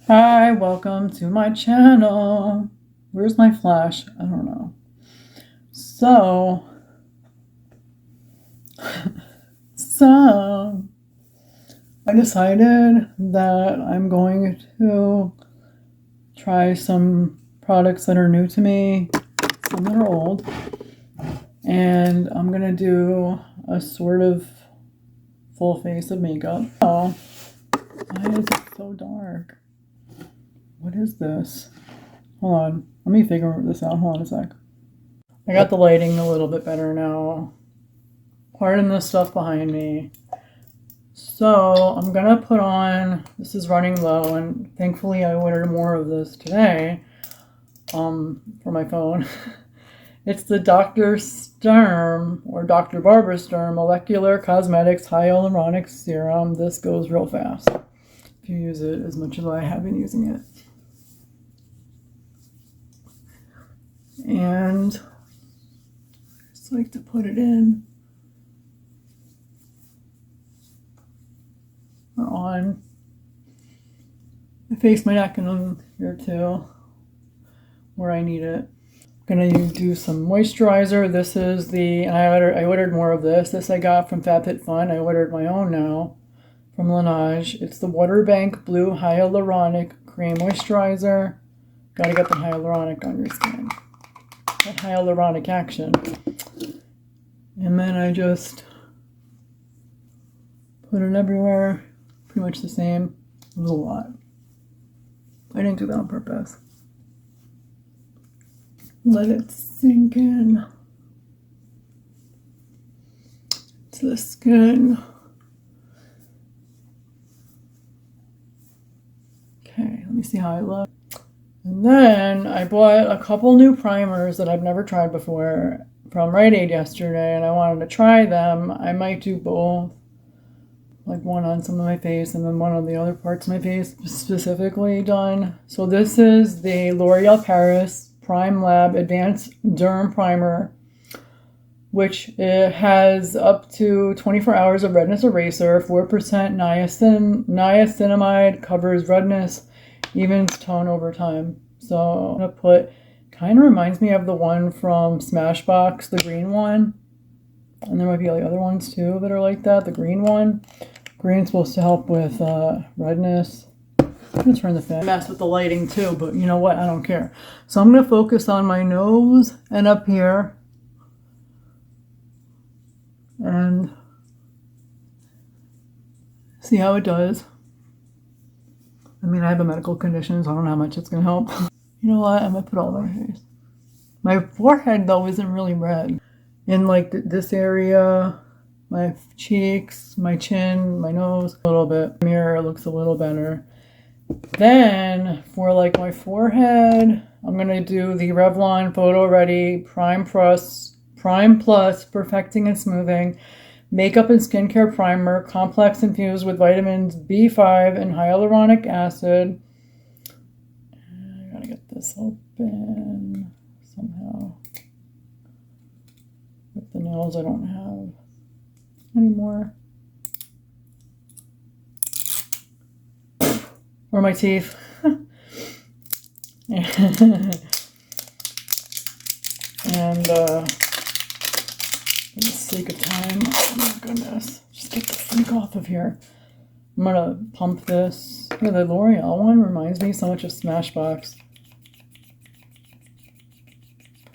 Hi, welcome to my channel. Where's my flash? I don't know. So, so I decided that I'm going to try some products that are new to me, some that are old, and I'm gonna do a sort of full face of makeup. Oh, why is it so dark? What is this? Hold on, let me figure this out. Hold on a sec. I got the lighting a little bit better now. Pardon the stuff behind me. So I'm gonna put on, this is running low, and thankfully I ordered more of this today for my phone. It's the Dr. Sturm, or Dr. Barbara Sturm Molecular Cosmetics Hyaluronic Serum. This goes real fast if you use it as much as I have been using it. And I just like to put it in or on my face, my neck, and on here too, where I need it. I'm gonna do some moisturizer. This is the, I ordered more of this. This I got from FabFitFun. I ordered my own now from Laneige. It's the Waterbank Blue Hyaluronic Cream Moisturizer. Gotta get the hyaluronic on your skin. That hyaluronic action. And then I just put it everywhere. Pretty much the same. It was a lot. I didn't do that on purpose. Let it sink in to the skin. Okay, let me see how I look. And then I bought a couple new primers that I've never tried before from Rite Aid yesterday, and I wanted to try them. I might do both, like one on some of my face and then one on the other parts of my face specifically done. So this is the L'Oreal Paris Prime Lab Advanced Derm Primer, which it has up to 24 hours of redness eraser, 4% niacinamide, covers redness, evens tone over time. So I'm gonna put, kind of reminds me of the one from Smashbox, the green one. And there might be like other ones too that are like that. The green one. Green's supposed to help with redness. I'm gonna turn the fan. Mess with the lighting too, but you know what? I don't care. So I'm gonna focus on my nose and up here. And see how it does. I mean, I have a medical condition, so I don't know how much it's gonna help. You know what? I'm gonna put all over my face. My forehead, though, isn't really red. In like this area, my cheeks, my chin, my nose, a little bit. Mirror looks a little better. Then for like my forehead, I'm gonna do the Revlon Photo Ready Prime Plus Perfecting and Smoothing Makeup and Skincare Primer, complex infused with vitamins B5 and hyaluronic acid. I gotta get this open somehow. With the nails I don't have anymore. Or my teeth. And for the sake of time, oh my goodness, just get the freak off of here. I'm gonna pump this. Yeah, the L'Oreal one reminds me so much of Smashbox.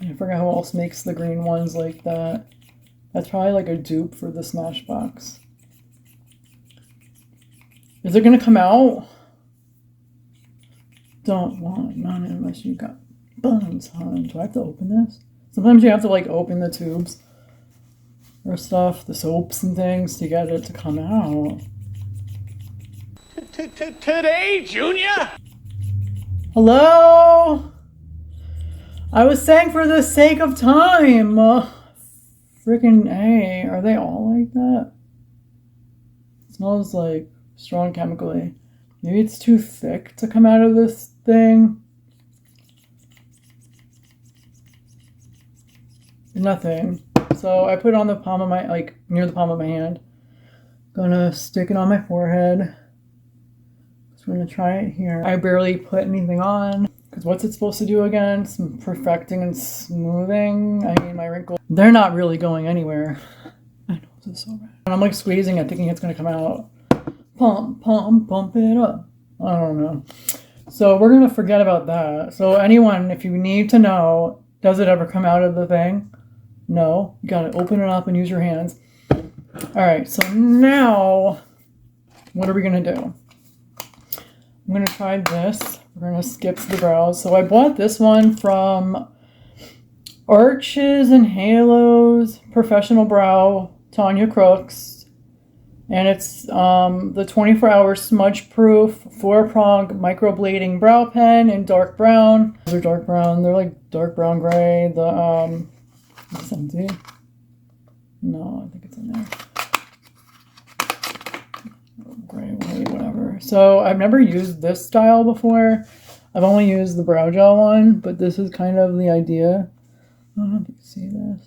I forgot who else makes the green ones like that. That's probably like a dupe for the Smashbox. Is it gonna come out? Don't want none unless you got buns, hon. Do I have to open this? Sometimes you have to like open the tubes or stuff, the soaps and things, to get it to come out. Today, Junior? Hello? I was saying for the sake of time. Freaking A. Are they all like that? It smells like strong chemically. Maybe it's too thick to come out of this thing. Nothing. So I put it on the palm of my, like near the palm of my hand. Gonna stick it on my forehead. It's I'm gonna try it here. I barely put anything on. Because what's it supposed to do again? Some perfecting and smoothing. I mean, my wrinkles, they're not really going anywhere. I know, this is so bad. And I'm like squeezing it, thinking it's gonna come out. Pump, pump, pump it up. I don't know. So we're gonna forget about that. So anyone, if you need to know, does it ever come out of the thing? No. You gotta open it up and use your hands. All right, so now, what are we gonna do? I'm gonna try this. We're gonna skip the brows. So I bought this one from Arches and Halos Professional Brow, Tanya Crooks. And it's the 24-hour smudge-proof 4-prong microblading brow pen in dark brown. They're dark brown. They're like dark brown gray. The is this empty? No, I think it's in there. Gray, white, whatever. So I've never used this style before. I've only used the brow gel one, but this is kind of the idea. I don't know if you can see this.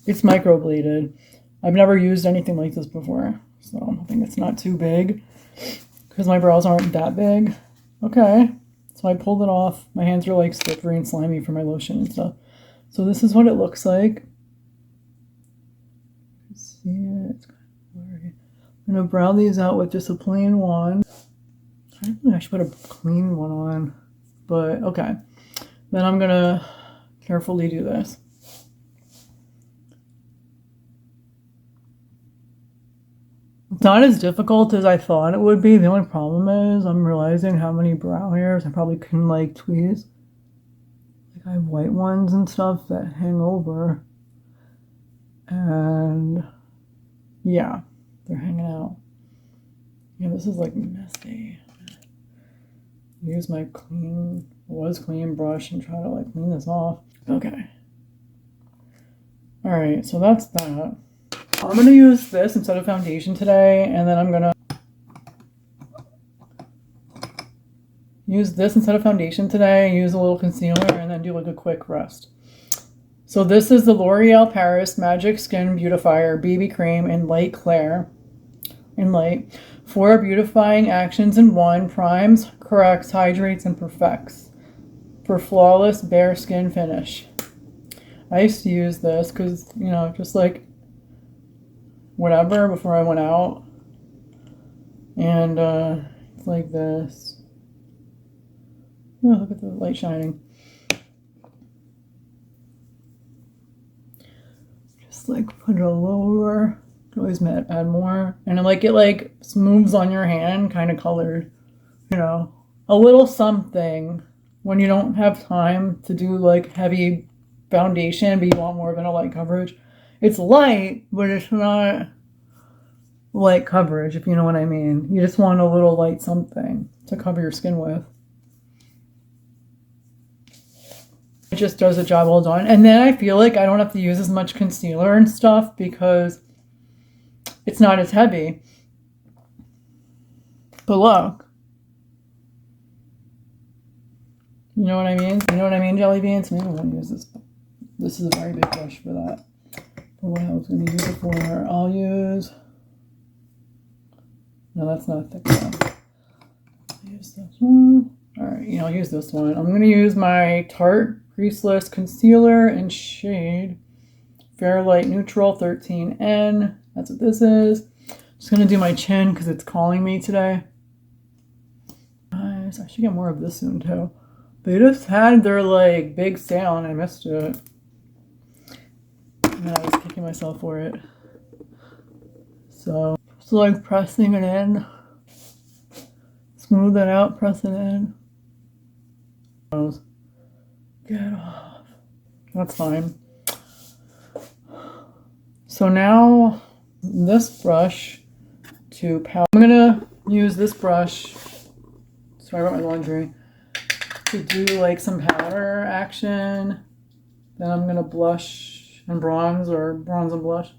It's microbladed. I've never used anything like this before, so I'm hoping it's not too big because my brows aren't that big. Okay, so I pulled it off. My hands are like slippery and slimy from my lotion and stuff. So this is what it looks like. You can see it. It's kind of blurry. I'm going to brow these out with just a plain one. I think I should put a clean one on, but okay. Then I'm going to carefully do this. It's not as difficult as I thought it would be. The only problem is I'm realizing how many brow hairs I probably can like tweeze. Like I have white ones and stuff that hang over. And yeah, they're hanging out. Yeah, this is like messy. Use my clean brush and try to like clean this off. Okay. All right, so that's that. I'm going to use this instead of foundation today, and then I'm going to use this instead of foundation today, use a little concealer, and then do like a quick rest. So this is the L'Oreal Paris Magic Skin Beautifier BB Cream in Light Clair. In light. 4 beautifying actions in 1. Primes, corrects, hydrates, and perfects. For flawless bare skin finish. I used to use this because, you know, just like whatever before I went out, and it's like this. Oh, look at the light shining. Just like put it all over. Can always add more, and like it like smooths on your hand, kind of colored. You know, a little something when you don't have time to do like heavy foundation, but you want more of a light coverage. It's light, but it's not light coverage, if you know what I mean. You just want a little light something to cover your skin with. It just does the job well done. And then I feel like I don't have to use as much concealer and stuff because it's not as heavy. But look. You know what I mean? You know what I mean, Jelly Beans? Maybe I'm going to use this. This is a very big brush for that. For what I was going to use it for, I'll use... No, that's not thick enough. I'll use this one. Alright, you know, I'll use this one. I'm going to use my Tarte Creaseless Concealer in shade Fairlight Neutral 13N. That's what this is. Just going to do my chin because it's calling me today. Nice. I should get more of this soon too. They just had their like big sale and I missed it. And I was kicking myself for it. So like pressing it in. Smooth it out, press it in. Get off. That's fine. So now this brush to powder. I'm gonna use this brush. Sorry about my laundry. To do like some powder action. Then I'm gonna blush and bronze, or bronze and blush.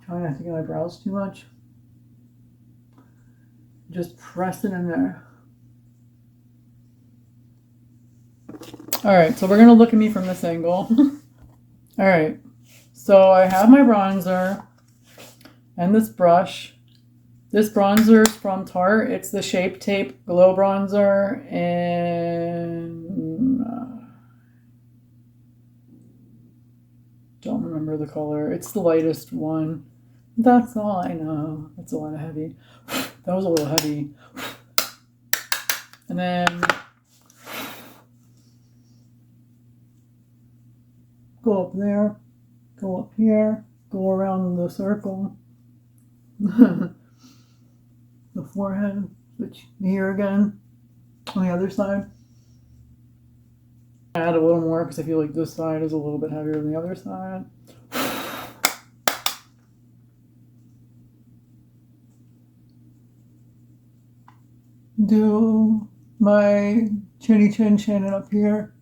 Trying not to get my brows too much. Just press it in there. Alright, so we're gonna look at me from this angle. Alright, so I have my bronzer and this brush, This bronzer is from Tarte. It's the Shape Tape Glow Bronzer in... don't remember the color. It's the lightest one. That's all I know. That's a lot of heavy. That was a little heavy. And then go up there, go up here, go around the circle. The forehead, switch here again on the other side. Add a little more because I feel like this side is a little bit heavier than the other side. Do my chinny chin chin up here.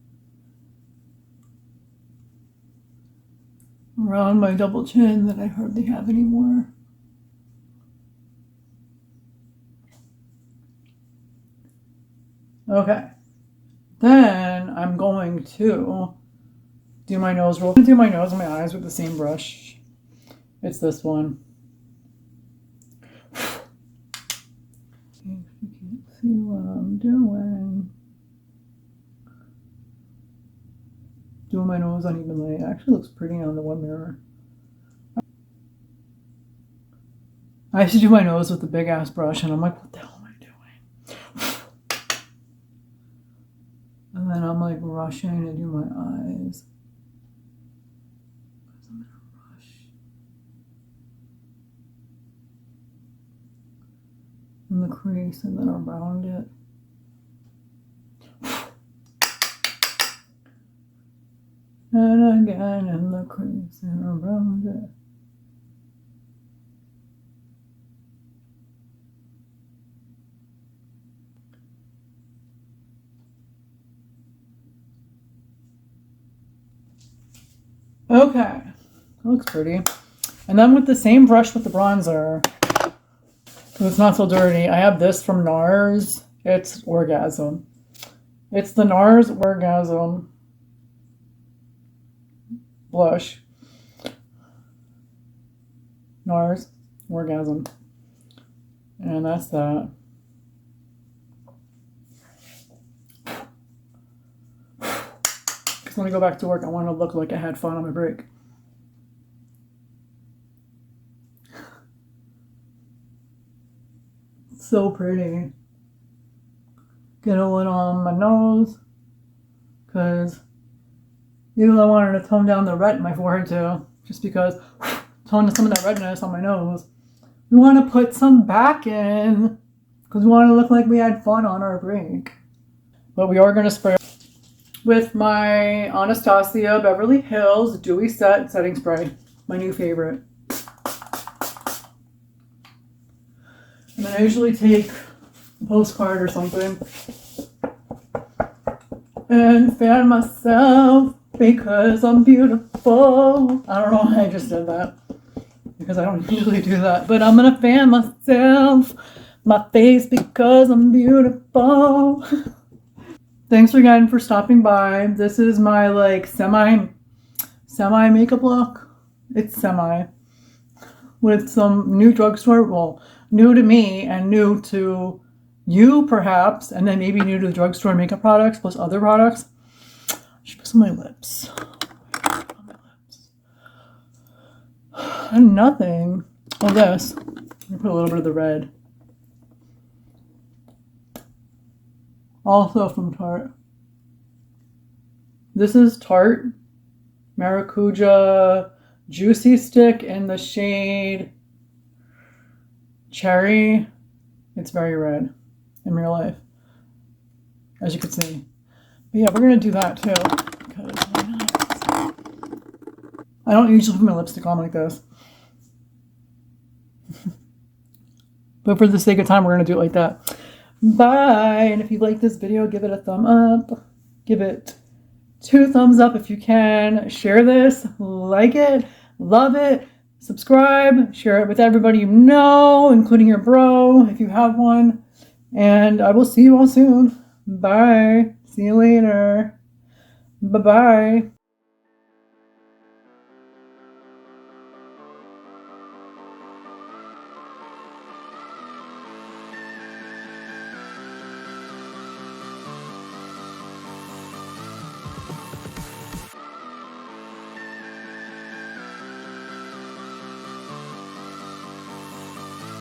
Around my double chin that I hardly have anymore. Okay. Then I'm going to do my nose roll. I'm going to do my nose and my eyes with the same brush. It's this one. If you can't see what I'm doing. Doing my nose unevenly. It actually looks pretty on the one mirror. I used to do my nose with a big ass brush and I'm like, what the hell am I doing? And then I'm like rushing to do my eyes. I'm in a rush. And the crease and then around it. And again in the crease and around it. Okay, that looks pretty. And then with the same brush with the bronzer, so it's not so dirty, I have this from NARS. It's Orgasm. It's the NARS Orgasm blush. NARS Orgasm. And that's that. Because when I go back to work, I want to look like I had fun on my break. So pretty. Get a little on my nose. Because even though I wanted to tone down the red in my forehead too, just because tone some of that redness on my nose. We want to put some back in because we want to look like we had fun on our break. But we are going to spray with my Anastasia Beverly Hills Dewy Set Setting Spray. My new favorite. And then I usually take a postcard or something and fan myself because I'm beautiful. I don't know why I just did that because I don't usually do that, but I'm gonna fan myself, my face, because I'm beautiful. Thanks again for stopping by. This is my like semi makeup look. It's semi with some new drugstore, well, new to me and new to you perhaps, and then maybe new to the drugstore makeup products plus other products. I should put some on my lips. On my lips. And nothing. Oh, this. I'm gonna put a little bit of the red. Also from Tarte. This is Tarte Maracuja Juicy Stick in the shade Cherry. It's very red in real life, as you can see. But yeah, we're gonna do that too, because why not? I don't usually put my lipstick on like this. But for the sake of time, we're gonna do it like that. Bye! And if you like this video, give it a thumb up. Give it 2 thumbs up if you can. Share this, like it, love it, subscribe, share it with everybody you know, including your bro, if you have one. And I will see you all soon. Bye. See you later. Bye-bye.